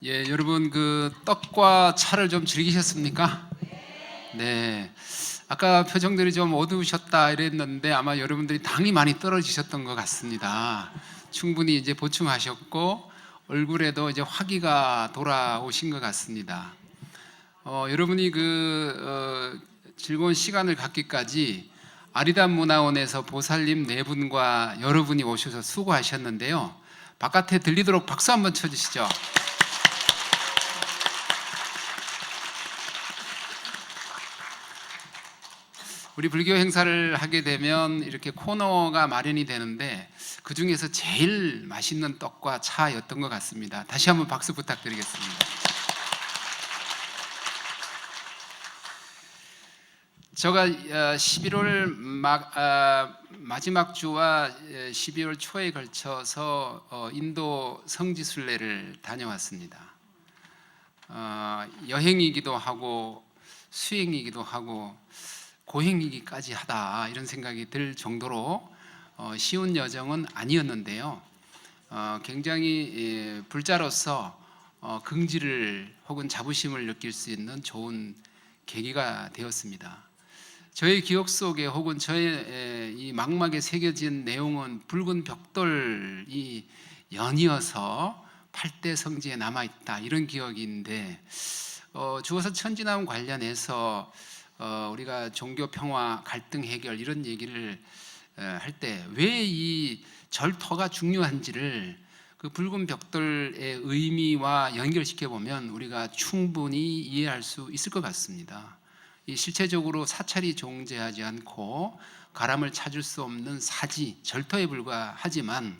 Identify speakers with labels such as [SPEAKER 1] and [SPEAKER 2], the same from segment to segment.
[SPEAKER 1] 여러분 그 떡과 차를 좀 즐기셨습니까? 네. 아까 표정들이 좀 어두우셨다 이랬는데 아마 여러분들이 당이 많이 떨어지셨던 것 같습니다. 충분히 이제 보충하셨고 얼굴에도 이제 화기가 돌아오신 것 같습니다. 여러분이 즐거운 시간을 갖기까지 아리단 문화원에서 보살님 네 분과 여러분이 오셔서 수고하셨는데요. 바깥에 들리도록 박수 한번 쳐주시죠. 우리 불교 행사를 하게 되면 이렇게 코너가 마련이 되는데 그 중에서 제일 맛있는 떡과 차였던 것 같습니다. 다시 한번 박수 부탁드리겠습니다. 제가 11월 마지막 주와 12월 초에 걸쳐서 인도 성지순례를 다녀왔습니다. 여행이기도 하고 수행이기도 하고 고행이기까지 하다 이런 생각이 들 정도로 쉬운 여정은 아니었는데요. 굉장히 불자로서 긍지를 혹은 자부심을 느낄 수 있는 좋은 계기가 되었습니다. 저의 기억 속에 혹은 저의 이 망막에 새겨진 내용은 붉은 벽돌이 연이어서 8대 성지에 남아있다 이런 기억인데 주어서 천지나움 관련해서 우리가 종교 평화, 갈등 해결 이런 얘기를 할 때 왜 이 절터가 중요한지를 그 붉은 벽돌의 의미와 연결시켜 보면 우리가 충분히 이해할 수 있을 것 같습니다. 이 실체적으로 사찰이 존재하지 않고 가람을 찾을 수 없는 사지, 절터에 불과하지만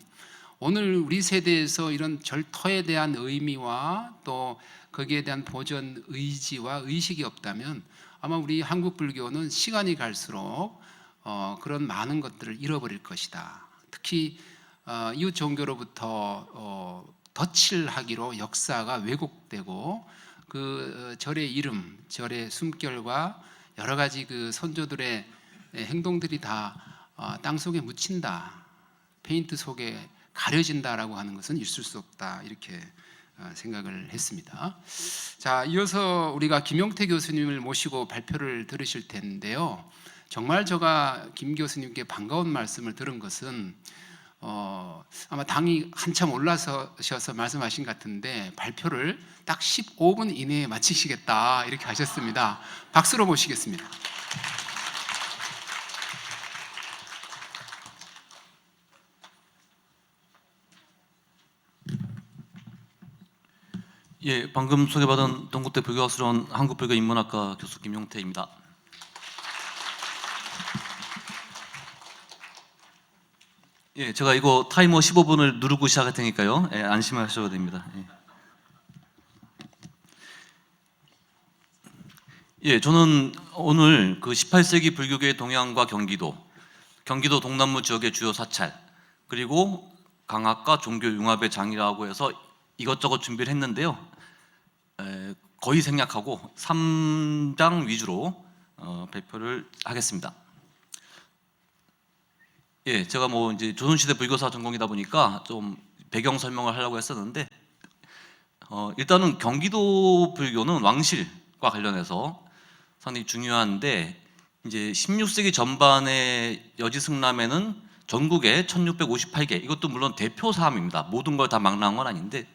[SPEAKER 1] 오늘 우리 세대에서 이런 절터에 대한 의미와 또 거기에 대한 보존 의지와 의식이 없다면 아마 우리 한국 불교는 시간이 갈수록 그런 많은 것들을 잃어버릴 것이다. 특히 이웃 종교로부터 덫을 하기로 역사가 왜곡되고 그 절의 이름, 절의 숨결과 여러 가지 그 선조들의 행동들이 다 땅속에 묻힌다. 페인트 속에 가려진다라고 하는 것은 있을 수 없다. 이렇게 생각을 했습니다. 자, 이어서 우리가 김용태 교수님을 모시고 발표를 들으실 텐데요. 정말 제가 김 교수님께 반가운 말씀을 들은 것은 아마 당이 한참 올라서셔서 말씀하신 것 같은데 발표를 딱 15분 이내에 마치시겠다 이렇게 하셨습니다. 박수로 모시겠습니다.
[SPEAKER 2] 방금 소개받은 동국대 불교학술원 한국불교인문학과 교수 김용태입니다. 제가 이거 타이머 15분을 누르고 시작할 테니까요. 안심하셔도 됩니다. 저는 오늘 그 18세기 불교계의 동향과 경기도 동남부 지역의 주요 사찰, 그리고 강학과 종교 융합의 장이라고 해서 이것저것 준비를 했는데요. 거의 생략하고 3장 위주로 발표를 하겠습니다. 제가 이제 조선시대 불교사 전공이다 보니까 좀 배경 설명을 하려고 했었는데 일단은 경기도 불교는 왕실과 관련해서 상당히 중요한데 이제 16세기 전반의 여지승람에는 전국에 1658개, 이것도 물론 대표 사암입니다. 모든 걸 다 망라한 건 아닌데,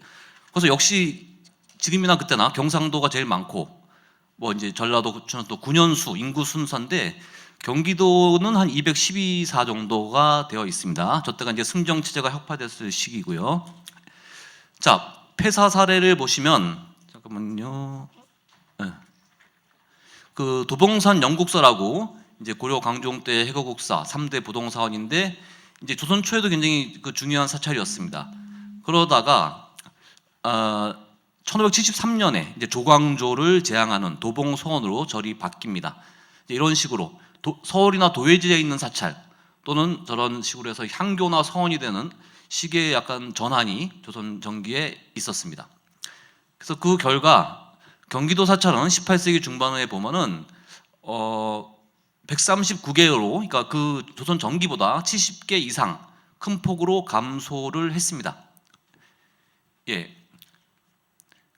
[SPEAKER 2] 그래서 역시 지금이나 그때나 경상도가 제일 많고 이제 전라도, 충청도, 군현수, 인구 순서인데 경기도는 한 212사 정도가 되어 있습니다. 저때가 이제 승정 체제가 혁파됐을 시기고요. 자, 폐사 사례를 보시면 잠깐만요. 그 도봉산 영국사라고 이제 고려 강종 때 해거국사 3대 부동사원인데 이제 조선 초에도 굉장히 그 중요한 사찰이었습니다. 그러다가 1573년에 이제 조광조를 제항하는 도봉서원으로 절이 바뀝니다. 이런 식으로 서울이나 도회지에 있는 사찰 또는 저런 식으로 해서 향교나 서원이 되는 시기의 약간 전환이 조선 전기에 있었습니다. 그래서 그 결과 경기도 사찰은 18세기 중반에 보면은 139개로, 그러니까 그 조선 전기보다 70개 이상 큰 폭으로 감소를 했습니다.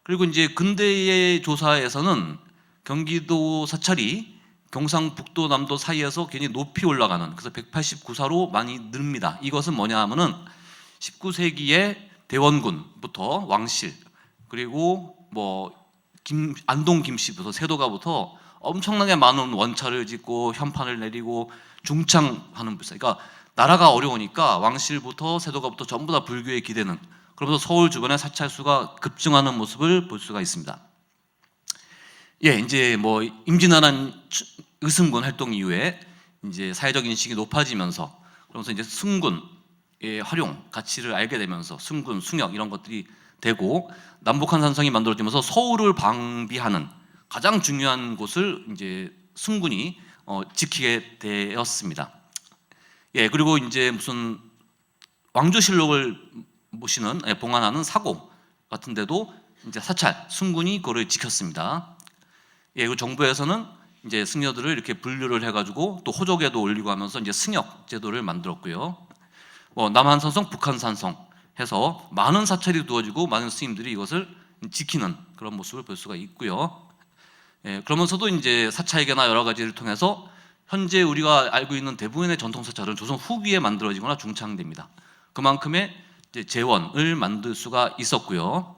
[SPEAKER 2] 그리고 이제 근대의 조사에서는 경기도 사찰이 경상북도 남도 사이에서 굉장히 높이 올라가는, 그래서 189사로 많이 늡니다. 이것은 뭐냐 하면은 19세기에 대원군부터 왕실, 그리고 뭐 안동 김씨부터 세도가부터 엄청나게 많은 원차를 짓고 현판을 내리고 중창하는 불사. 그러니까 나라가 어려우니까 왕실부터 세도가부터 전부 다 불교에 기대는, 그러면서 서울 주변의 사찰 수가 급증하는 모습을 볼 수가 있습니다. 예, 이제 뭐 임진왜란 의승군 활동 이후에 이제 사회적 인식이 높아지면서, 그러면서 이제 승군의 활용 가치를 알게 되면서 승군, 승역 이런 것들이 되고 남북한 산성이 만들어지면서 서울을 방비하는 가장 중요한 곳을 이제 승군이 지키게 되었습니다. 예, 그리고 이제 무슨 왕조실록을 모시는 봉안하는 사고 같은데도 이제 사찰 승군이 그거를 지켰습니다. 예, 그 정부에서는 이제 승려들을 이렇게 분류를 해가지고 또 호족에도 올리고 하면서 이제 승역 제도를 만들었고요. 뭐 남한 산성, 북한 산성 해서 많은 사찰이 두어지고 많은 스님들이 이것을 지키는 그런 모습을 볼 수가 있고요. 예, 그러면서도 이제 사찰계나 여러 가지를 통해서 현재 우리가 알고 있는 대부분의 전통 사찰은 조선 후기에 만들어지거나 중창됩니다. 그만큼의 이제 재원을 만들 수가 있었고요.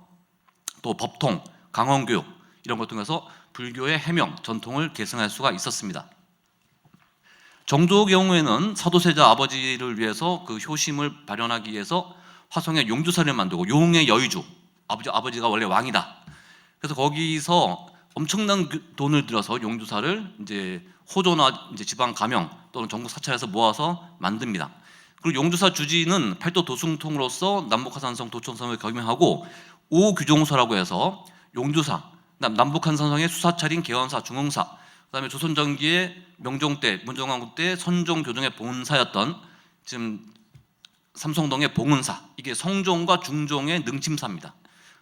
[SPEAKER 2] 또 법통, 강원교육 이런 것 통해서 불교의 해명, 전통을 계승할 수가 있었습니다. 정조의 경우에는 사도세자 아버지를 위해서 그 효심을 발현하기 위해서 화성에 용주사를 만들고, 용의 여의주, 아버지가 원래 왕이다. 그래서 거기서 엄청난 돈을 들여서 용주사를 이제 호조나 이제 지방 가명 또는 전국 사찰에서 모아서 만듭니다. 그리고 용주사 주지는 팔도 도승통으로서 남북한산성 도청성을 겸임하고 오규종서라고 해서 용주사, 남북한산성의 수사찰인 개원사, 중흥사, 그다음에 조선 전기의 명종 때, 문정왕후 때 선종 교종의 봉은사였던 지금 삼성동의 봉은사, 이게 성종과 중종의 능침사입니다.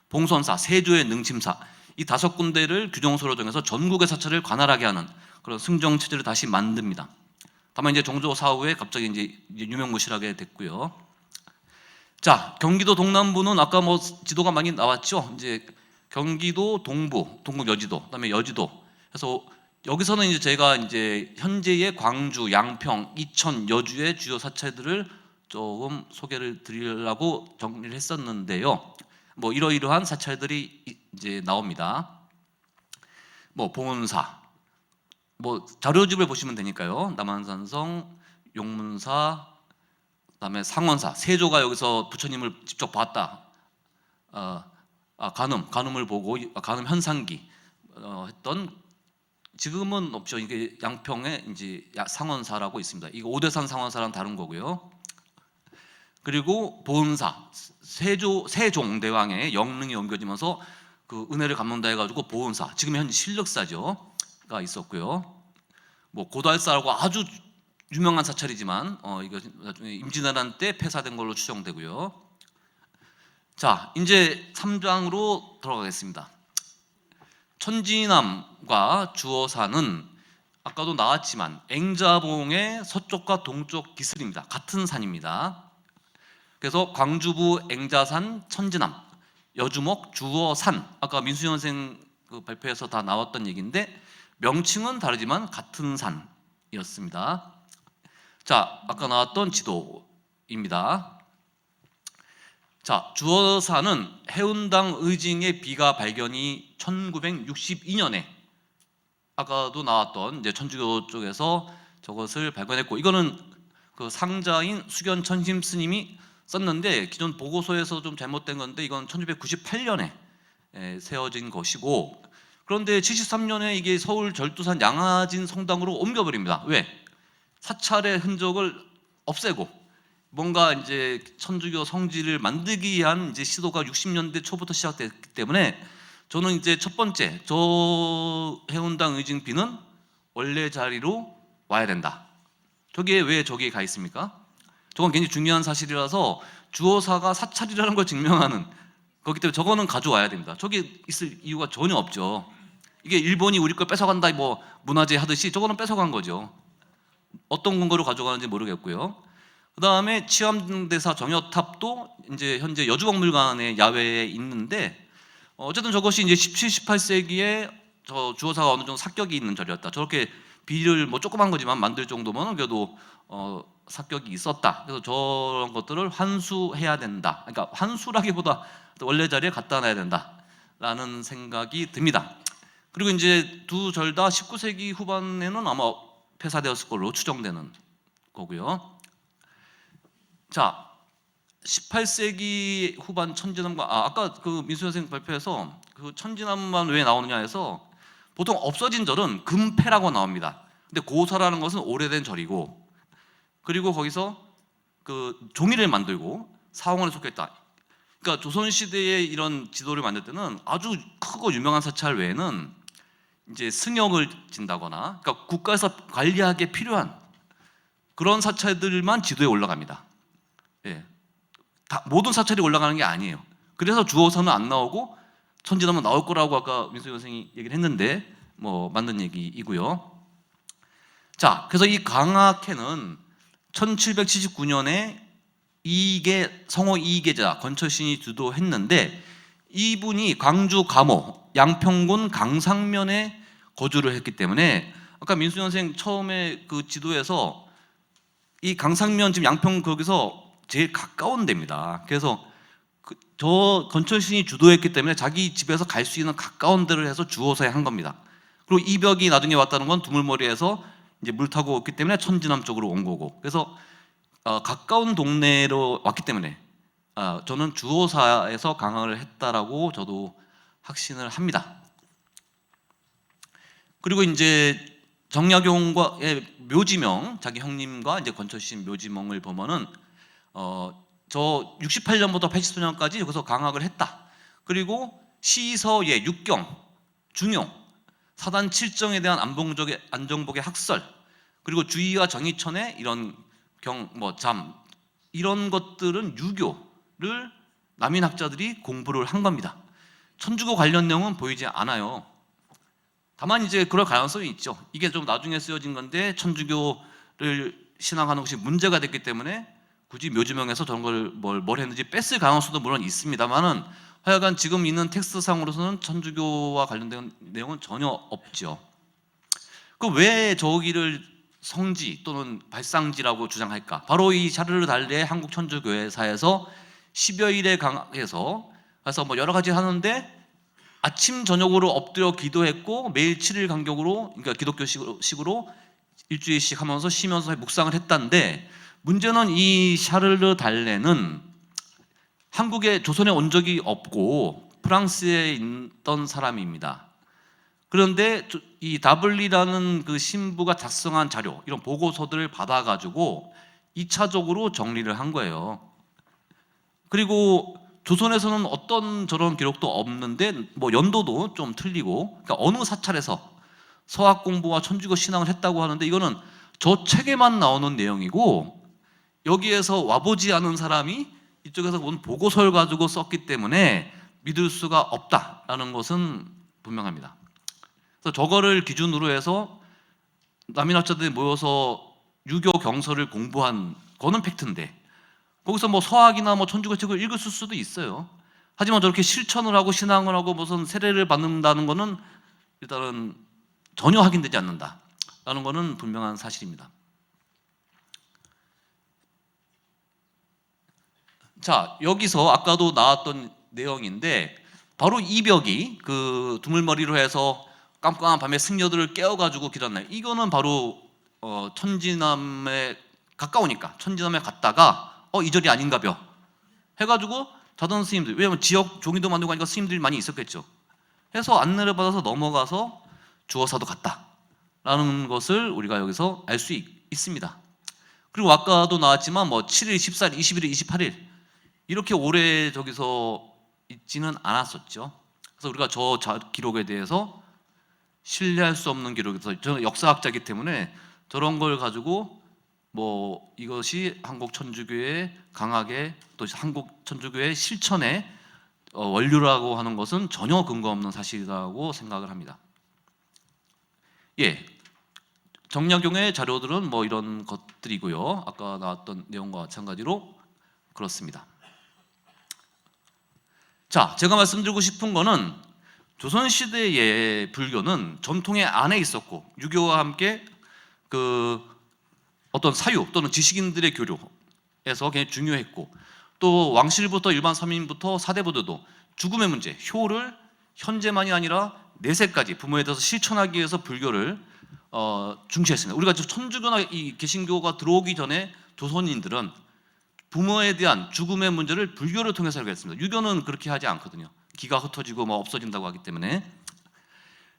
[SPEAKER 2] 봉선사, 세조의 능침사, 이 5군데를 규종소로 정해서 전국의 사찰을 관할하게 하는 그런 승정 체제를 다시 만듭니다. 다만 이제 정조 사후에 갑자기 이제 유명무실하게 됐고요. 자, 경기도 동남부는 아까 뭐 지도가 많이 나왔죠. 이제 경기도 동부, 동국 여지도, 그다음에 여지도. 그래서 여기서는 이제 제가 이제 현재의 광주, 양평, 이천, 여주의 주요 사찰들을 조금 소개를 드리려고 정리를 했었는데요. 뭐 이러이러한 사찰들이 이제 나옵니다. 뭐 봉은사, 뭐 자료집을 보시면 되니까요. 남한산성, 용문사, 그다음에 상원사, 세조가 여기서 부처님을 직접 봤다. 간음을 보고 간음 현상기 했던, 지금은 없죠. 이게 양평에 이제 상원사라고 있습니다. 이거 오대산 상원사랑 다른 거고요. 그리고 보은사, 세종대왕의 영릉이 옮겨지면서 그 은혜를 갚는다 해가지고 보은사, 지금 현 신력사죠가 있었고요. 뭐 고달사라고 아주 유명한 사찰이지만 이거 나중에 임진왜란 때 폐사된 걸로 추정되고요. 자, 이제 3장으로 들어가겠습니다. 천지남과 주어사는 아까도 나왔지만 앵자봉의 서쪽과 동쪽 기슬입니다. 같은 산입니다. 그래서 광주부 앵자산 천지남, 여주목 주어산, 아까 민수현 선생 그 발표에서 다 나왔던 얘기인데 명칭은 다르지만 같은 산이었습니다. 자, 아까 나왔던 지도입니다. 자, 주어산은 해운당 의징의 비가 발견이 1962년에 아까도 나왔던 이제 천주교 쪽에서 저것을 발견했고, 이거는 그 상자인 수견 천심 스님이 썼는데 기존 보고서에서 좀 잘못된 건데 이건 1998년에 세워진 것이고, 그런데 73년에 이게 서울 절두산 양화진 성당으로 옮겨버립니다. 왜? 사찰의 흔적을 없애고 뭔가 이제 천주교 성지를 만들기 위한 이제 시도가 60년대 초부터 시작됐기 때문에 저는 이제 첫 번째, 저 해운당 의징비는 원래 자리로 와야 된다. 저게 왜 저기에 가 있습니까? 저건 굉장히 중요한 사실이라서 주어사가 사찰이라는 걸 증명하는 거기 때문에 저거는 가져와야 됩니다. 저기 있을 이유가 전혀 없죠. 이게 일본이 우리 걸 뺏어간다 뭐 문화재 하듯이 저거는 뺏어간 거죠. 어떤 근거로 가져가는지 모르겠고요. 그 다음에 치암대사 정여탑도 이제 현재 여주박물관의 야외에 있는데 어쨌든 저것이 이제 17, 18세기에 저 주호사가 어느 정도 사격이 있는 절이었다. 저렇게 비를 뭐 조그만 거지만 만들 정도면 그래도 사격이 있었다. 그래서 저런 것들을 환수해야 된다. 그러니까 환수라기보다 원래 자리에 갖다 놔야 된다라는 생각이 듭니다. 그리고 이제 두 절 다 19세기 후반에는 아마 폐사되었을 걸로 추정되는 거고요. 자, 18세기 후반 천지남과 아까 그 민수 선생 발표에서 그 천지남만 왜 나오느냐 해서 보통 없어진 절은 금패라고 나옵니다. 근데 고사라는 것은 오래된 절이고, 그리고 거기서 그 종이를 만들고 사원에 속했다. 그러니까 조선 시대에 이런 지도를 만들 때는 아주 크고 유명한 사찰 외에는 이제 승역을 진다거나, 그러니까 국가에서 관리하기에 필요한 그런 사찰들만 지도에 올라갑니다. 예. 다 모든 사찰이 올라가는 게 아니에요. 그래서 주호사는 안 나오고 천지남은 나올 거라고 아까 민수 선생이 얘기를 했는데 뭐 맞는 얘기이고요. 자, 그래서 이 강학회는 1779년에 성호 이계자 건철신이 주도했는데, 이분이 광주 감호 양평군 강상면에 거주를 했기 때문에 아까 민수 선생 처음에 그 지도에서 이 강상면 지금 양평 거기서 제일 가까운 데입니다. 그래서 저 건철신이 주도했기 때문에 자기 집에서 갈 수 있는 가까운 데를 해서 주호사에 한 겁니다. 그리고 이벽이 나중에 왔다는 건 두물머리에서 이제 물 타고 왔기 때문에 천지남 쪽으로 온 거고, 그래서 가까운 동네로 왔기 때문에 저는 주호사에서 강화를 했다라고 저도 확신을 합니다. 그리고 이제 정약용과의 묘지명, 자기 형님과 이제 건철신 묘지명을 보면은 저 68년부터 80년까지 여기서 강학을 했다. 그리고 시서예, 육경, 중용, 사단 7정에 대한 안정복의 학설, 그리고 주의와 정의천의 이런 이런 것들은 유교를 남인학자들이 공부를 한 겁니다. 천주교 관련 내용은 보이지 않아요. 다만 이제 그럴 가능성이 있죠. 이게 좀 나중에 쓰여진 건데 천주교를 신앙하는 것이 문제가 됐기 때문에 굳이 묘지명에서 저런 걸 뭘 했는지 뺐을 가능성도 물론 있습니다만은, 하여간 지금 있는 텍스트상으로서는 천주교와 관련된 내용은 전혀 없죠. 그 왜 저기를 성지 또는 발상지라고 주장할까? 바로 이 샤르르 달레의 한국 천주교회사에서 10여일에 강해서 그래서 뭐 여러 가지 하는데 아침 저녁으로 엎드려 기도했고 매일 7일 간격으로, 그러니까 기독교식으로 일주일씩 하면서 쉬면서 묵상을 했다는데, 문제는 이 샤르르 달레는 한국에 조선에 온 적이 없고 프랑스에 있던 사람입니다. 그런데 이 다블리라는 그 신부가 작성한 자료, 이런 보고서들을 받아가지고 2차적으로 정리를 한 거예요. 그리고 조선에서는 어떤 저런 기록도 없는데 뭐 연도도 좀 틀리고, 그러니까 어느 사찰에서 서학 공부와 천주교 신앙을 했다고 하는데 이거는 저 책에만 나오는 내용이고, 여기에서 와보지 않은 사람이 이쪽에서 본 보고서를 가지고 썼기 때문에 믿을 수가 없다라는 것은 분명합니다. 그래서 저거를 기준으로 해서 남인학자들이 모여서 유교 경서를 공부한 거는 팩트인데, 거기서 뭐 서학이나 뭐 천주교 책을 읽을 수도 있어요. 하지만 저렇게 실천을 하고 신앙을 하고 무슨 세례를 받는다는 거는 일단은 전혀 확인되지 않는다라는 거는 분명한 사실입니다. 자, 여기서 아까도 나왔던 내용인데 바로 이 벽이 그 두물머리로 해서 깜깜한 밤에 승려들을 깨워가지고 기도했나요? 이거는 바로 천지남에 가까우니까 천지남에 갔다가 이 절이 아닌가벼 해가지고 자던 스님들, 왜냐면 지역 종이도 만들고 하니까 스님들이 많이 있었겠죠. 해서 안내를 받아서 넘어가서 주호사도 갔다라는 것을 우리가 여기서 알 수 있습니다. 그리고 아까도 나왔지만 뭐 7일, 14일, 21일, 28일 이렇게 오래 저기서 있지는 않았었죠. 그래서 우리가 저 기록에 대해서 신뢰할 수 없는 기록에서, 저는 역사학자이기 때문에 저런 걸 가지고 뭐 이것이 한국 천주교의 강하게 또 한국 천주교의 실천의 원류라고 하는 것은 전혀 근거 없는 사실이라고 생각을 합니다. 예, 정약용의 자료들은 뭐 이런 것들이고요. 아까 나왔던 내용과 마찬가지로 그렇습니다. 자, 제가 말씀드리고 싶은 거는 조선시대의 불교는 전통의 안에 있었고 유교와 함께 그 어떤 사유 또는 지식인들의 교류에서 굉장히 중요했고, 또 왕실부터 일반 서민부터 사대부들도 죽음의 문제, 효를 현재만이 아니라 내세까지 부모에 대해서 실천하기 위해서 불교를 중시했습니다. 우리가 천주교나 이 개신교가 들어오기 전에 조선인들은 부모에 대한 죽음의 문제를 불교를 통해서 해결했습니다. 유교는 그렇게 하지 않거든요. 기가 흩어지고 뭐 없어진다고 하기 때문에.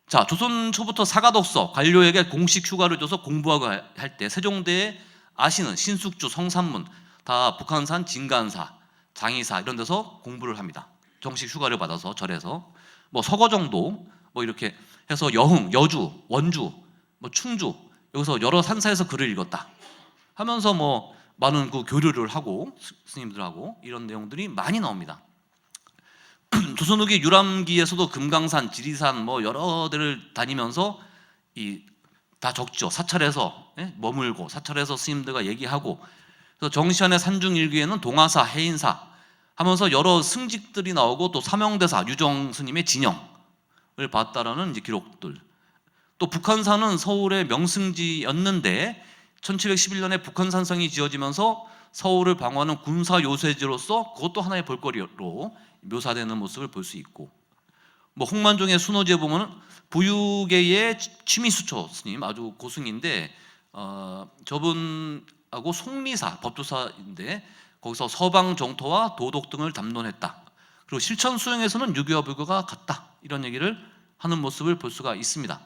[SPEAKER 2] 자, 조선 초부터 사가독서 관료에게 공식 휴가를 줘서 공부하고 할 때 세종대에 아시는 신숙주, 성산문 다 북한산 진간사, 장의사 이런 데서 공부를 합니다. 정식 휴가를 받아서 절에서 뭐 서거정도 뭐 이렇게 해서 여흥, 여주, 원주, 뭐 충주 여기서 여러 산사에서 글을 읽었다 하면서 뭐 많은 그 교류를 하고 스님들하고 이런 내용들이 많이 나옵니다. 조선 후기 유람기에서도 금강산, 지리산 뭐 여러 데를 다니면서 다 적죠. 사찰에서 머물고 사찰에서 스님들과 얘기하고, 그래서 정시환의 산중일기에는 동화사, 해인사 하면서 여러 승직들이 나오고 또 사명대사 유정 스님의 진영을 봤다라는 이제 기록들. 또 북한산은 서울의 명승지였는데 1711년에 북한산성이 지어지면서 서울을 방어하는 군사 요새지로서 그것도 하나의 볼거리로 묘사되는 모습을 볼 수 있고, 뭐 홍만종의 순호지에 보면은 부유계의 취미수초 스님 아주 고승인데 저분하고 송리사 법조사인데 거기서 서방 정토와 도덕 등을 담론했다. 그리고 실천 수행에서는 유교와 불교가 같다. 이런 얘기를 하는 모습을 볼 수가 있습니다.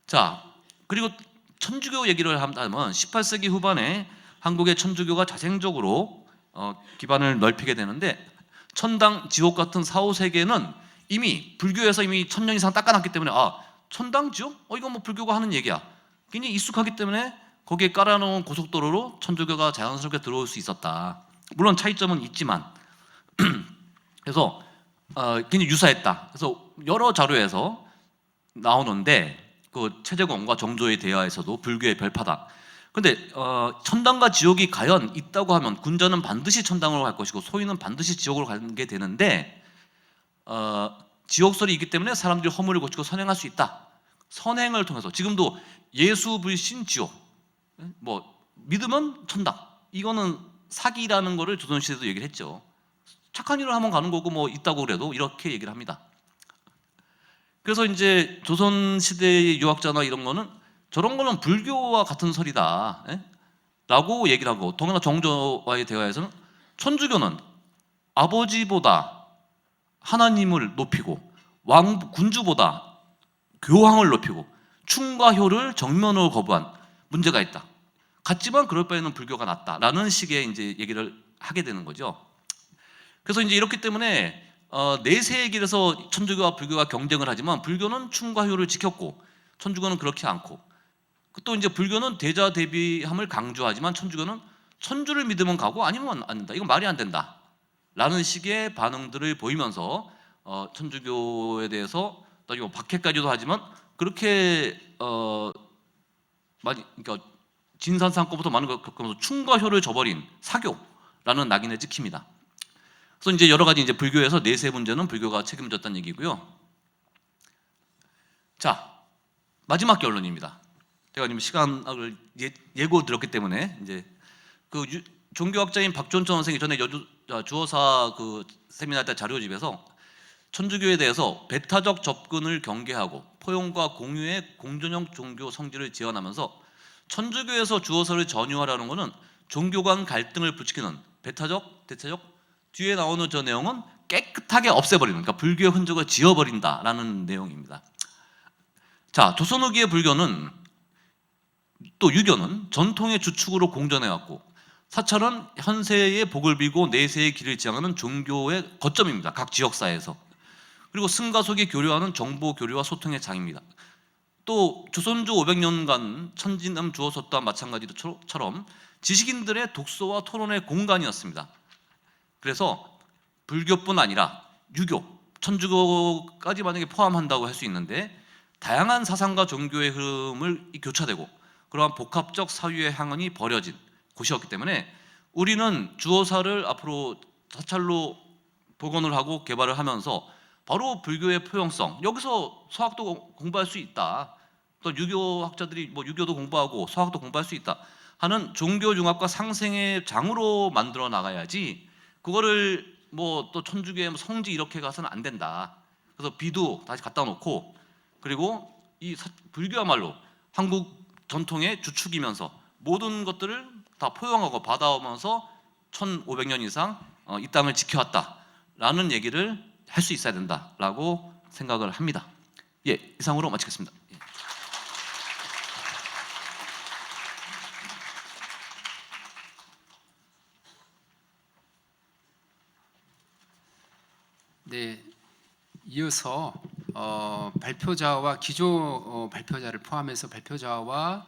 [SPEAKER 2] 자, 그리고 천주교 얘기를 한다면 18세기 후반에 한국의 천주교가 자생적으로 기반을 넓히게 되는데, 천당, 지옥 같은 4, 5세계는 이미 불교에서 이미 1000년 이상 닦아놨기 때문에 천당, 지옥? 이건 뭐 불교가 하는 얘기야. 굉장히 익숙하기 때문에 거기에 깔아놓은 고속도로로 천주교가 자연스럽게 들어올 수 있었다. 물론 차이점은 있지만 그래서 굉장히 유사했다. 그래서 여러 자료에서 나오는데 그 최재권과 정조의 대화에서도 불교의 별파다. 근데 천당과 지옥이 과연 있다고 하면 군자는 반드시 천당으로 갈 것이고 소인은 반드시 지옥으로 가게 되는데, 지옥설이 있기 때문에 사람들이 허물을 고치고 선행할 수 있다. 선행을 통해서 지금도 예수 불신 지옥, 뭐 믿으면 천당, 이거는 사기라는 거를 조선시대도 얘기를 했죠. 착한 일을 하면 가는 거고 뭐 있다고 그래도 이렇게 얘기를 합니다. 그래서 이제 조선시대의 유학자나 이런 거는 저런 거는 불교와 같은 설이다 라고 얘기를 하고, 동해나 정조와의 대화에서는 천주교는 아버지보다 하나님을 높이고 군주보다 교황을 높이고 충과 효를 정면으로 거부한 문제가 있다. 같지만 그럴 바에는 불교가 낫다라는 식의 이제 얘기를 하게 되는 거죠. 그래서 이제 이렇기 때문에 내세의 길에서 천주교와 불교가 경쟁을 하지만 불교는 충과 효를 지켰고 천주교는 그렇지 않고, 또 이제 불교는 대자대비함을 강조하지만 천주교는 천주를 믿으면 가고 아니면 안 된다. 이건 말이 안 된다. 라는 식의 반응들을 보이면서 천주교에 대해서 나중에 박해까지도 하지만 그렇게 많이, 그러니까 진산상고부터 많은 걸 겪으면서 충과 효를 저버린 사교라는 낙인을 찍힙니다. 그래서 이제 여러 가지 이제 불교에서 내세 문제는 불교가 책임졌다는 얘기고요. 자, 마지막 결론입니다. 제가 지금 시간을 예고 들었기 때문에 이제 그 종교학자인 박존천 선생이 전에 주어사 그 세미나 때 자료집에서 천주교에 대해서 배타적 접근을 경계하고 포용과 공유의 공존형 종교 성질을 지원하면서 천주교에서 주어서를 전유하라는 것은 종교 간 갈등을 부추기는 배타적, 대타적, 뒤에 나오는 저 내용은 깨끗하게 없애버리는, 그러니까 불교의 흔적을 지워버린다라는 내용입니다. 자, 조선 후기의 불교는 또 유교는 전통의 주축으로 공존해왔고 사찰은 현세의 복을 빌고 내세의 길을 지향하는 종교의 거점입니다. 각 지역사회에서. 그리고 승과 속이 교류하는 정보 교류와 소통의 장입니다. 또 조선조 500년간 천진음 주어서 또한 마찬가지처럼 지식인들의 독서와 토론의 공간이었습니다. 그래서 불교뿐 아니라 유교, 천주교까지 만약에 포함한다고 할 수 있는데 다양한 사상과 종교의 흐름을 교차되고 그러한 복합적 사유의 향연이 벌여진 곳이었기 때문에 우리는 주어사를 앞으로 사찰로 복원을 하고 개발을 하면서 바로 불교의 포용성, 여기서 서학도 공부할 수 있다, 또 유교학자들이 뭐 유교도 공부하고 서학도 공부할 수 있다 하는 종교융합과 상생의 장으로 만들어 나가야지, 그거를 뭐 또 천주교의 뭐 성지 이렇게 가서는 안 된다. 그래서 비도 다시 갖다 놓고, 그리고 이 불교야말로 한국 전통의 주축이면서 모든 것들을 다 포용하고 받아오면서 1500년 이상 이 땅을 지켜왔다라는 얘기를 할 수 있어야 된다라고 생각을 합니다. 예, 이상으로 마치겠습니다. 예.
[SPEAKER 1] 네, 이어서 발표자와 기조 발표자를 포함해서 발표자와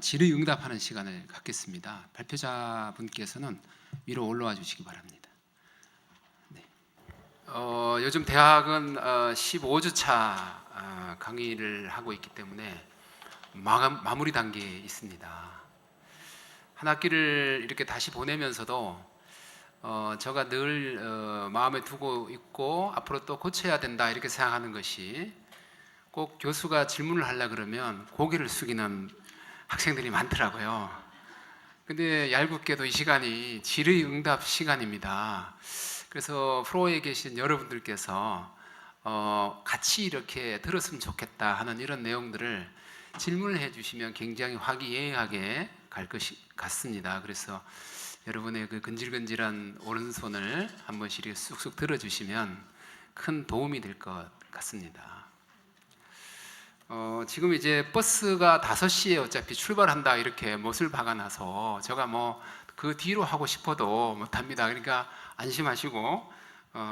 [SPEAKER 1] 질의응답하는 시간을 갖겠습니다. 발표자분께서는 위로 올라와 주시기 바랍니다. 네. 요즘 대학은 15주차 강의를 하고 있기 때문에 마무리 단계에 있습니다. 한 학기를 이렇게 다시 보내면서도 제가 늘 마음에 두고 있고 앞으로 또 고쳐야 된다 이렇게 생각하는 것이, 꼭 교수가 질문을 하려 그러면 고개를 숙이는 학생들이 많더라고요. 근데 얄궂게도 이 시간이 질의응답 시간입니다. 그래서 프로에 계신 여러분들께서 같이 이렇게 들었으면 좋겠다 하는 이런 내용들을 질문을 해주시면 굉장히 화기애애하게 갈 것이 같습니다. 그래서 여러분의 그 근질근질한 오른손을 한 번씩 이렇게 쑥쑥 들어주시면 큰 도움이 될 것 같습니다. 지금 이제 버스가 5시에 어차피 출발한다 이렇게 못을 박아놔서 제가 뭐 그 뒤로 하고 싶어도 못합니다. 그러니까 안심하시고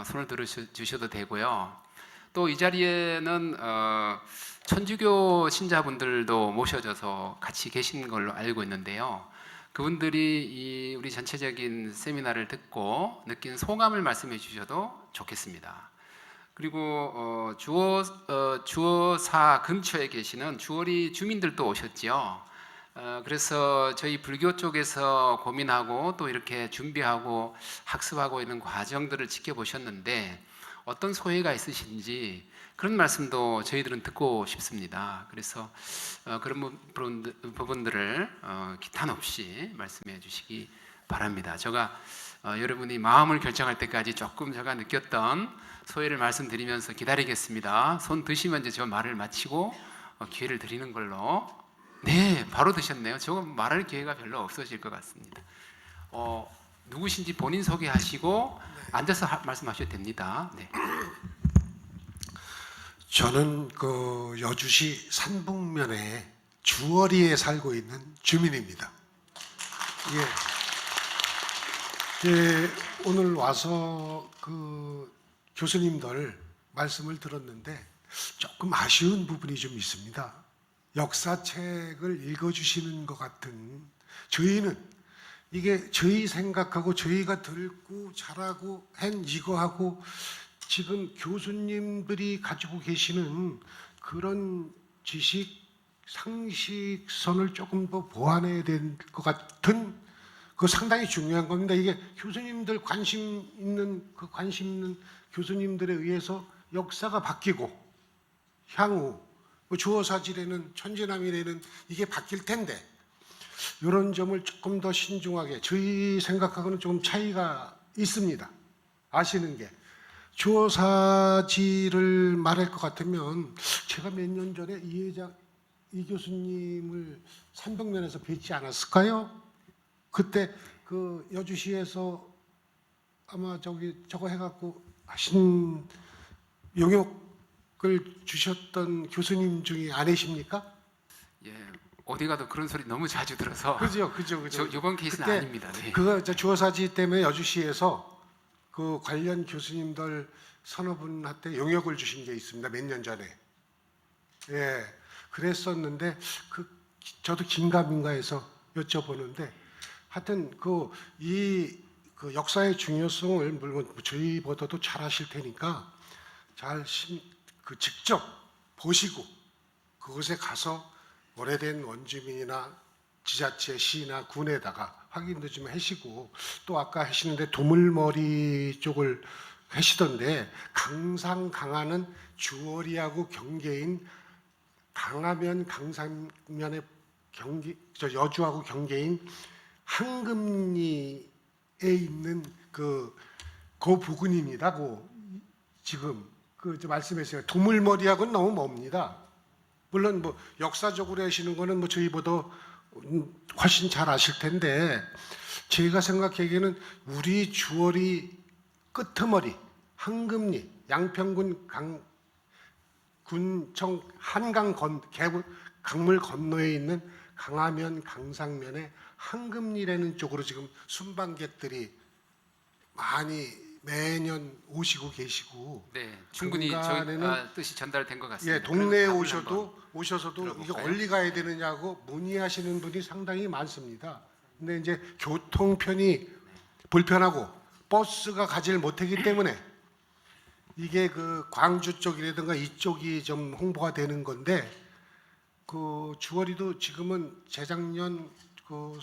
[SPEAKER 1] 손을 들어주셔도 되고요. 또 이 자리에는 천주교 신자분들도 모셔져서 같이 계신 걸로 알고 있는데요. 그분들이 우리 전체적인 세미나를 듣고 느낀 소감을 말씀해 주셔도 좋겠습니다. 그리고 주어사 근처에 계시는 주어리 주민들도 오셨지요. 그래서 저희 불교 쪽에서 고민하고 또 이렇게 준비하고 학습하고 있는 과정들을 지켜보셨는데 어떤 소회가 있으신지 그런 말씀도 저희들은 듣고 싶습니다. 그래서 그런 부분들을 기탄 없이 말씀해 주시기 바랍니다. 제가 여러분이 마음을 결정할 때까지 조금 제가 느꼈던 소회를 말씀드리면서 기다리겠습니다. 손 드시면 이제 저 말을 마치고 기회를 드리는 걸로. 네, 바로 드셨네요. 저거 말할 기회가 별로 없어질 것 같습니다. 누구신지 본인 소개하시고 앉아서 말씀하셔도 됩니다. 네.
[SPEAKER 3] 저는 그 여주시 산북면에 주어리에 살고 있는 주민입니다. 예, 오늘 와서 그 교수님들 말씀을 들었는데 조금 아쉬운 부분이 좀 있습니다. 역사책을 읽어주시는 것 같은, 저희는 이게 저희 생각하고 저희가 들고 자라고 한 이거하고 지금 교수님들이 가지고 계시는 그런 지식, 상식선을 조금 더 보완해야 될 것 같은, 그거 상당히 중요한 겁니다. 이게 교수님들 관심 있는 교수님들에 의해서 역사가 바뀌고 향후 주어사질에는 천지남일에는 이게 바뀔 텐데, 이런 점을 조금 더 신중하게, 저희 생각하고는 조금 차이가 있습니다. 아시는 게 주어사지를 말할 것 같으면 제가 몇 년 전에 이 교수님을 산북면에서 뵙지 않았을까요? 그때 그 여주시에서 아마 저거 해갖고 하신 용역을 주셨던 교수님 중에 아니십니까?
[SPEAKER 1] 예, 어디 가도 그런 소리 너무 자주 들어서.
[SPEAKER 3] 그죠.
[SPEAKER 1] 저 이번 케이스는
[SPEAKER 3] 그때
[SPEAKER 1] 아닙니다. 네.
[SPEAKER 3] 그거 주어사지 때문에 여주시에서 그 관련 교수님들 서너 분한테 용역을 주신 게 있습니다. 몇 년 전에. 예, 그랬었는데 저도 긴가민가해서 여쭤보는데, 하여튼 그 역사의 중요성을 물론 저희보다도 잘 아실 테니까 직접 보시고 그곳에 가서 오래된 원주민이나 지자체, 시나 군에다가 확인도 좀 하시고, 또 아까 하시는데 도물머리 쪽을 계시던데 강상 강하는 주월이하고 경계인 강하면 강상면의 여주하고 경계인 한금리에 있는 그 부근입니다. 지금 말씀했어요. 두물머리하고는 너무 멉니다. 물론 뭐 역사적으로 하시는 거는 뭐 저희보다 훨씬 잘 아실 텐데 제가 생각하기에는 우리 주월이 끄트머리 한금리 양평군 군청 한강 강물 건너에 있는 강하면 강상면에 한금리라는 쪽으로 지금 순방객들이 많이 매년 오시고 계시고
[SPEAKER 1] 네, 충분히
[SPEAKER 3] 중간에는
[SPEAKER 1] 뜻이 전달된 것 같습니다.
[SPEAKER 3] 예, 동네에
[SPEAKER 1] 그럼 답을 한번
[SPEAKER 3] 오셔서도 이게
[SPEAKER 1] 들어볼까요?
[SPEAKER 3] 어디 가야 되느냐고 문의하시는 분이 상당히 많습니다. 근데 이제 교통편이 불편하고 버스가 가지를 못하기 때문에 이게 그 광주 쪽이라든가 이쪽이 좀 홍보가 되는 건데 그 주월이도 지금은 재작년 그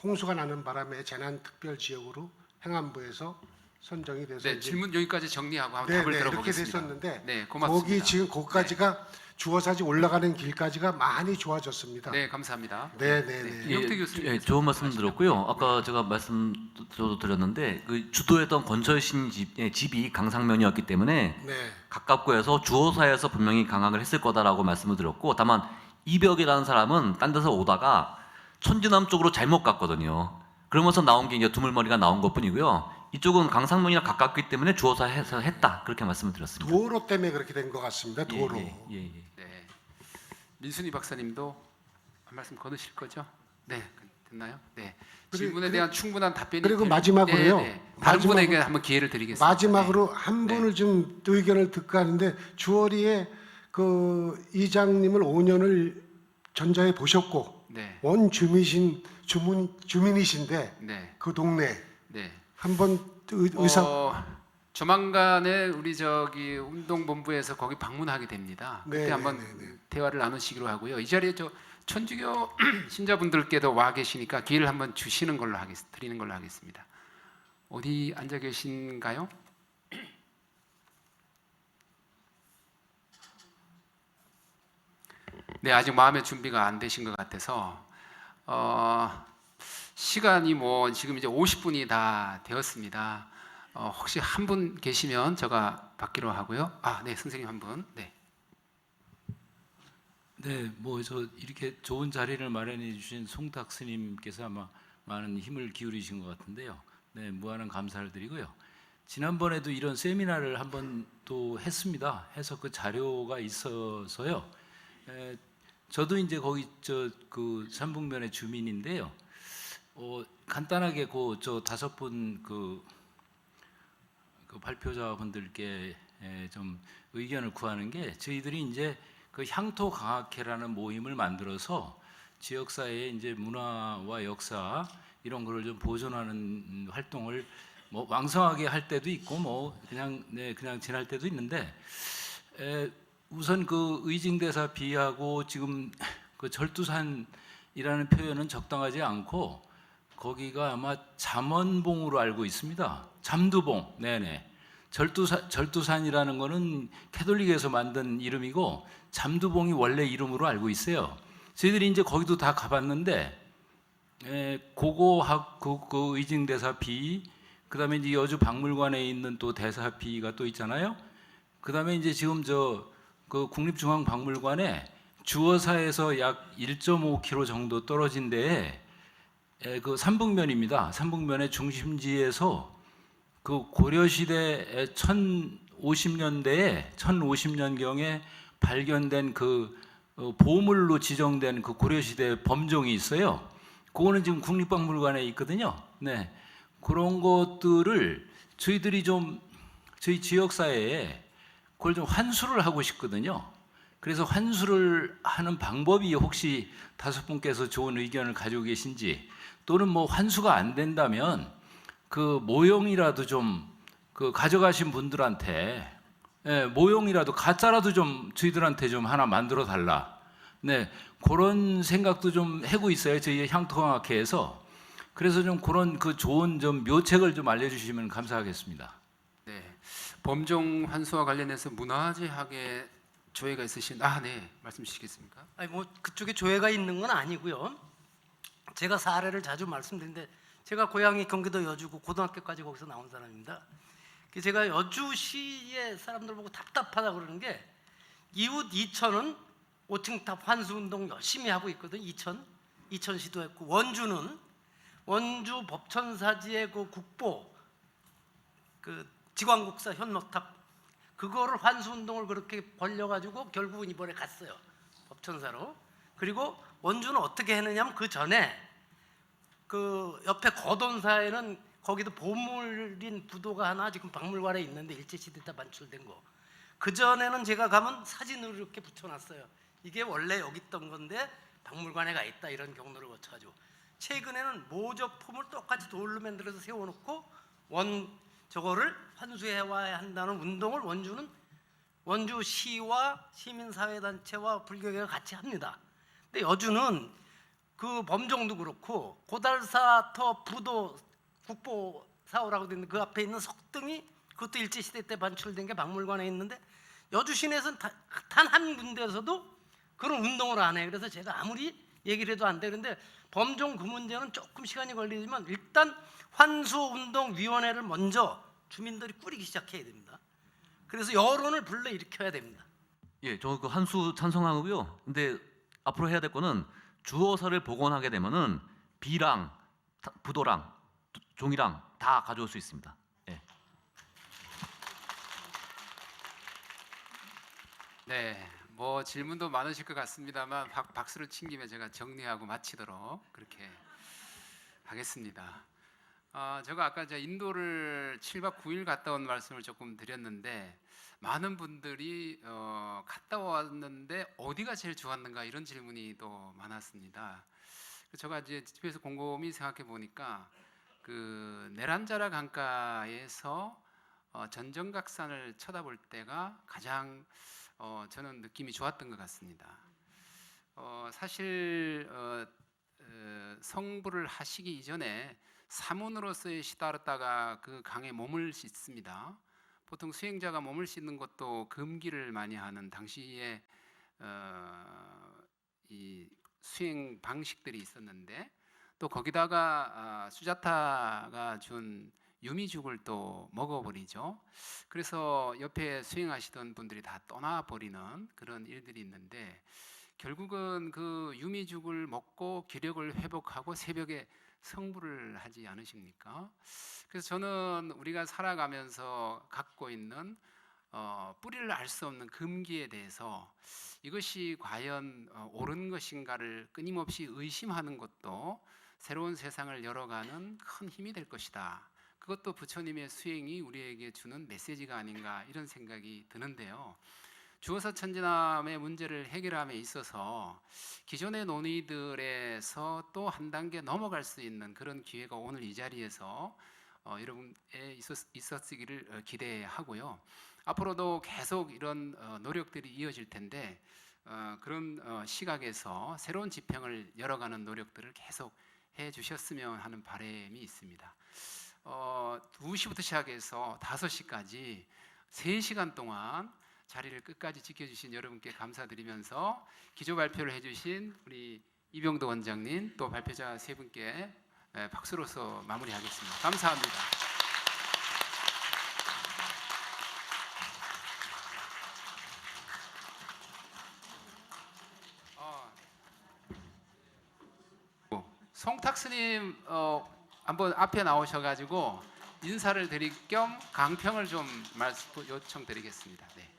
[SPEAKER 3] 홍수가 나는 바람에 재난특별 지역으로 행안부에서 선정이 돼서
[SPEAKER 1] 네,
[SPEAKER 3] 이제
[SPEAKER 1] 질문 여기까지 정리하고 한번 답을
[SPEAKER 3] 이렇게
[SPEAKER 1] 들어보겠습니다.
[SPEAKER 3] 됐었는데
[SPEAKER 1] 네, 고맙습니다.
[SPEAKER 3] 거기 지금 거기까지가 주어사지 올라가는 길까지가 많이 좋아졌습니다.
[SPEAKER 1] 네, 감사합니다.
[SPEAKER 3] 네.
[SPEAKER 1] 이영태 교수님.
[SPEAKER 2] 예, 좋은 말씀 들었고요. 아까 제가 말씀 저도 드렸는데 그 주도했던 권철신 집이 강상면이었기 때문에
[SPEAKER 3] 네.
[SPEAKER 2] 가깝고 해서 주호사에서 분명히 강학을 했을 거다라고 말씀을 드렸고, 다만 이벽이라는 사람은 딴 데서 오다가 천지남 쪽으로 잘못 갔거든요. 그러면서 나온 게 이제 두물머리가 나온 것뿐이고요. 이쪽은 강상면이랑 가깝기 때문에 주호사에서 했다, 그렇게 말씀을 드렸습니다.
[SPEAKER 3] 도로 때문에 그렇게 된 것 같습니다. 도로.
[SPEAKER 2] 예.
[SPEAKER 1] 네. 민순희 박사님도 한 말씀 거두실 거죠? 네, 됐나요? 네. 질문에 대한 충분한 답변이
[SPEAKER 3] 그리고
[SPEAKER 1] 될-
[SPEAKER 3] 마지막으로요.
[SPEAKER 1] 다른
[SPEAKER 3] 마지막으로-
[SPEAKER 1] 분에게 한번 기회를 드리겠습니다.
[SPEAKER 3] 마지막으로 한
[SPEAKER 1] 네.
[SPEAKER 3] 분을 좀 의견을 듣고 하는데 주월이의 그 이장님을 5년을 전자에 보셨고
[SPEAKER 1] 네,
[SPEAKER 3] 원 주민이신데
[SPEAKER 1] 네,
[SPEAKER 3] 그 동네
[SPEAKER 1] 네.
[SPEAKER 3] 한번 의사
[SPEAKER 1] 조만간에 우리 운동본부에서 거기 방문하게 됩니다. 그때
[SPEAKER 3] 네,
[SPEAKER 1] 한번
[SPEAKER 3] 네.
[SPEAKER 1] 대화를 나누시기로 하고요. 이 자리에 천주교 신자분들께도 와 계시니까 기회를 한번 주시는 걸로 드리는 걸로 하겠습니다. 어디 앉아 계신가요? 네, 아직 마음의 준비가 안 되신 것 같아서 시간이 뭐 지금 이제 50분이 다 되었습니다. 혹시 한 분 계시면 제가 받기로 하고요. 네, 선생님 한 분. 네.
[SPEAKER 4] 네, 뭐 저 이렇게 좋은 자리를 마련해 주신 송탁 스님께서 아마 많은 힘을 기울이신 것 같은데요. 네, 무한한 감사를 드리고요. 지난번에도 이런 세미나를 한 번 또 했습니다. 해서 그 자료가 있어서요. 저도 이제 거기 그 삼북면의 주민인데요. 간단하게 저 5분 그 발표자분들께 좀 의견을 구하는 게, 저희들이 이제 그 향토강학회라는 모임을 만들어서 지역사회의 이제 문화와 역사 이런 거를 좀 보존하는 활동을 뭐 왕성하게 할 때도 있고 뭐 그냥 지날 때도 있는데, 우선 그 의징대사 비하고 지금 그 절두산이라는 표현은 적당하지 않고 거기가 아마 잠원봉으로 알고 있습니다. 잠두봉. 네네. 절두산이라는 거는 캐톨릭에서 만든 이름이고 잠두봉이 원래 이름으로 알고 있어요. 저희들이 이제 거기도 다 가봤는데 고고학 그 의징대사 비, 그다음에 이제 여주 박물관에 있는 또 대사 비가 또 있잖아요. 그다음에 이제 지금 그 국립중앙박물관에 주어사에서 약 1.5km 정도 떨어진 데에 그 삼북면입니다. 삼북면의 중심지에서 그 고려시대 1050년경에 발견된 그 보물로 지정된 그 고려시대 범종이 있어요. 그거는 지금 국립박물관에 있거든요. 네, 그런 것들을 저희들이 좀 저희 지역사회에 그걸 좀 환수를 하고 싶거든요. 그래서 환수를 하는 방법이 혹시 5분께서 좋은 의견을 가지고 계신지, 또는 뭐 환수가 안 된다면 그 모형이라도 좀 그 가져가신 분들한테 모형이라도 가짜라도 좀 저희들한테 좀 하나 만들어 달라. 네, 그런 생각도 좀 하고 있어요. 저희 향토강학회에서. 그래서 좀 그런 그 좋은 좀 묘책을 좀 알려주시면 감사하겠습니다.
[SPEAKER 1] 네, 범종 환수와 관련해서 문화재학에 조예가 있으신 네, 말씀 주시겠습니까?
[SPEAKER 5] 아니 뭐 그쪽에 조회가 있는 건 아니고요. 제가 사례를 자주 말씀드리는데 제가 고향이 경기도 여주고 고등학교까지 거기서 나온 사람입니다. 제가 여주시의 사람들 보고 답답하다 그러는 게 이웃 이천은 5층 탑 환수 운동 열심히 하고 있거든. 이천시도 했고 원주는 원주 법천사지의 그 국보 그 지광국사 현목탑 그거를 환수 운동을 그렇게 벌려가지고 결국은 이번에 갔어요. 법천사로. 그리고 원주는 어떻게 했느냐면 그 전에 그 옆에 거돈사에는 거기도 보물인 부도가 하나 지금 박물관에 있는데 일제시대 때 반출된 거. 그 전에는 제가 가면 사진으로 이렇게 붙여놨어요. 이게 원래 여기 있던 건데 박물관에 가 있다 이런 경로를 거쳐가지고 최근에는 모조품을 똑같이 돌로 만들어서 세워놓고 저거를 환수해와야 한다는 운동을 원주시와 시민사회단체와 불교계가 같이 합니다. 근데 여주는 그 범종도 그렇고 고달사터 부도 국보 사오라고 되는데 그 앞에 있는 석등이 그것도 일제시대 때 반출된 게 박물관에 있는데 여주 시내에서는 단 한 군데에서도 그런 운동을 안 해요. 그래서 제가 아무리 얘기를 해도 안 되는데 범종 그 문제는 조금 시간이 걸리지만 일단 환수운동위원회를 먼저 주민들이 꾸리기 시작해야 됩니다. 그래서 여론을 불러일으켜야 됩니다.
[SPEAKER 2] 예, 저 그 한수 찬성하고요. 근데 앞으로 해야 될 거는 주어사를 복원하게 되면은 비랑 부도랑 종이랑 다 가져올 수 있습니다. 예.
[SPEAKER 1] 네, 뭐 질문도 많으실 것 같습니다만 박수를 친 김에 제가 정리하고 마치도록 그렇게 하겠습니다. 제가 아까 인도를 7박 9일 갔다 온 말씀을 조금 드렸는데 많은 분들이 갔다 왔는데 어디가 제일 좋았는가 이런 질문이 또 많았습니다. 제가 이제 집에서 곰곰이 생각해 보니까 그 네란자라 강가에서 전정각산을 쳐다볼 때가 가장 저는 느낌이 좋았던 것 같습니다. 사실 성불을 하시기 이전에 사문으로서의 시달았다가 그 강에 몸을 씻습니다. 보통 수행자가 몸을 씻는 것도 금기를 많이 하는 당시에 이 수행 방식들이 있었는데 또 거기다가 수자타가 준 유미죽을 또 먹어버리죠. 그래서 옆에 수행하시던 분들이 다 떠나버리는 그런 일들이 있는데 결국은 그 유미죽을 먹고 기력을 회복하고 새벽에 성불을 하지 않으십니까? 그래서 저는 우리가 살아가면서 갖고 있는 뿌리를 알 수 없는 금기에 대해서 이것이 과연 옳은 것인가를 끊임없이 의심하는 것도 새로운 세상을 열어가는 큰 힘이 될 것이다. 그것도 부처님의 수행이 우리에게 주는 메시지가 아닌가 이런 생각이 드는데요. 주어사 천지남의 문제를 해결함에 있어서 기존의 논의들에서 또 한 단계 넘어갈 수 있는 그런 기회가 오늘 이 자리에서 여러분에 있었기를 기대하고요. 앞으로도 계속 이런 노력들이 이어질 텐데 그런 시각에서 새로운 지평을 열어가는 노력들을 계속 해주셨으면 하는 바람이 있습니다. 2시부터 시작해서 5시까지 3시간 동안 자리를 끝까지 지켜주신 여러분께 감사드리면서 기조 발표를 해주신 우리 이병도 원장님 또 발표자 세 분께 박수로서 마무리하겠습니다. 감사합니다. 송탁스님 한번 앞에 나오셔가지고 인사를 드릴 겸 강평을 좀 요청드리겠습니다. 네.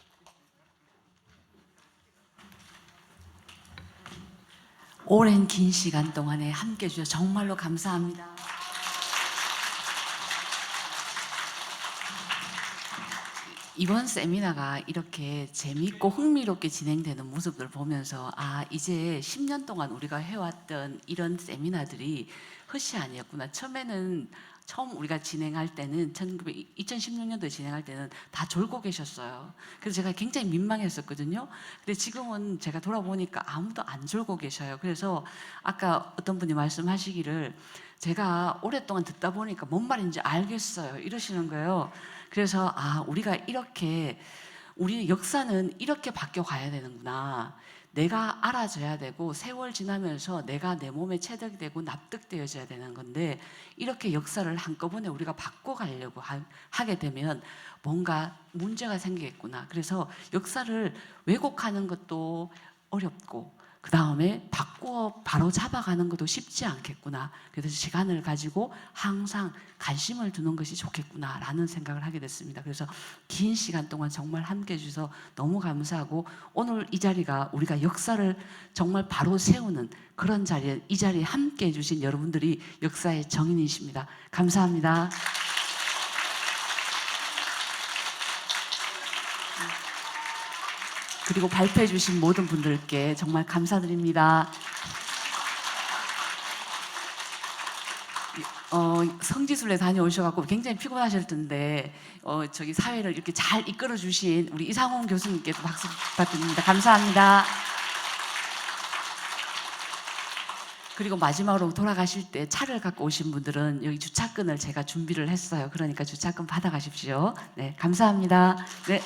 [SPEAKER 6] 오랜 긴 시간 동안에 함께 해주셔서 정말로 감사합니다. 이번 세미나가 이렇게 재미있고 흥미롭게 진행되는 모습을 보면서 이제 10년 동안 우리가 해왔던 이런 세미나들이 헛이 아니었구나. 처음에는 처음 우리가 진행할 때는 2016년도에 진행할 때는 다 졸고 계셨어요. 그래서 제가 굉장히 민망했었거든요. 근데 지금은 제가 돌아보니까 아무도 안 졸고 계셔요. 그래서 아까 어떤 분이 말씀하시기를 제가 오랫동안 듣다 보니까 뭔 말인지 알겠어요 이러시는 거예요. 그래서 우리가 이렇게 우리 역사는 이렇게 바뀌어 가야 되는구나. 내가 알아줘야 되고 세월 지나면서 내가 내 몸에 체득이 되고 납득되어져야 되는 건데 이렇게 역사를 한꺼번에 우리가 바꿔가려고 하게 되면 뭔가 문제가 생기겠구나. 그래서 역사를 왜곡하는 것도 어렵고 그 다음에 바꾸어 바로 잡아가는 것도 쉽지 않겠구나. 그래서 시간을 가지고 항상 관심을 두는 것이 좋겠구나라는 생각을 하게 됐습니다. 그래서 긴 시간 동안 정말 함께해 주셔서 너무 감사하고 오늘 이 자리가 우리가 역사를 정말 바로 세우는 그런 자리에 이 자리에 함께해 주신 여러분들이 역사의 정인이십니다. 감사합니다. 그리고 발표해 주신 모든 분들께 정말 감사드립니다. 성지순례 다녀오셔갖고 굉장히 피곤하실 텐데 저기 사회를 이렇게 잘 이끌어 주신 우리 이상훈 교수님께도 박수 부탁드립니다. 감사합니다. 그리고 마지막으로 돌아가실 때 차를 갖고 오신 분들은 여기 주차권을 제가 준비를 했어요. 그러니까 주차권 받아가십시오. 네, 감사합니다. 네.